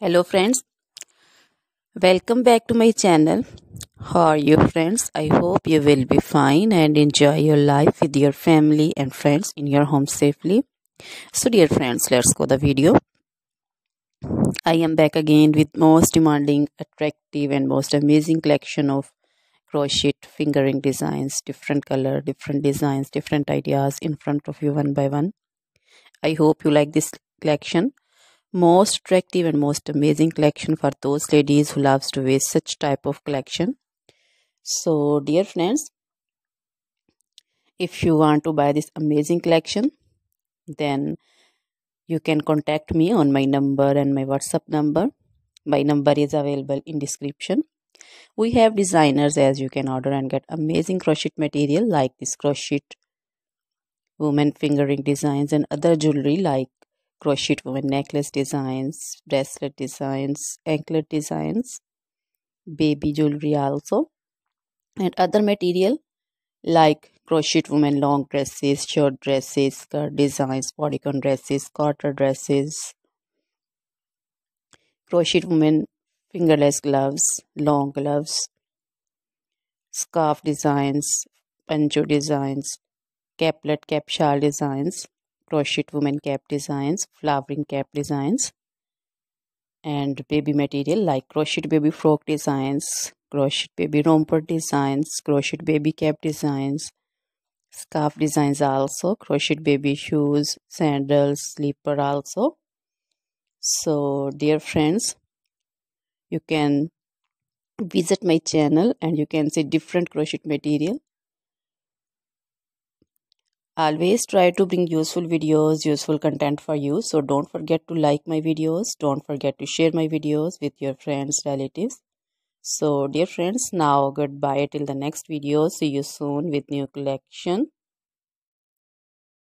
Hello friends, welcome back to my channel. How are you friends? I hope you will be fine and enjoy your life with your family and friends in your home safely. So dear friends, let's go the video. I am back again with most demanding, attractive and most amazing collection of crochet fingering designs, different color, different designs, different ideas in front of you one by one. I hope you like this collection. Most attractive and most amazing collection for those ladies who loves to wear such type of collection. So dear friends, if you want to buy this amazing collection, then you can contact me on my number and my WhatsApp number. My number is available in description. We have designers as you can order and get amazing crochet material like this crochet woman fingering designs and other jewelry like crochet woman necklace designs, bracelet designs, anklet designs, baby jewelry also, and other material like crochet woman long dresses, short dresses, skirt designs, bodycon dresses, quarter dresses, crochet woman fingerless gloves, long gloves, scarf designs, poncho designs, caplet cap shawl designs, crochet woman cap designs, flowering cap designs, and baby material like crochet baby frock designs, crochet baby romper designs, crochet baby cap designs, scarf designs also, crochet baby shoes, sandals, slipper also. So dear friends, you can visit my channel and you can see different crochet material. Always try to bring useful videos, useful content for you. So don't forget to like my videos. Don't forget to share my videos with your friends, relatives. So dear friends, now goodbye till the next video. See you soon with new collection.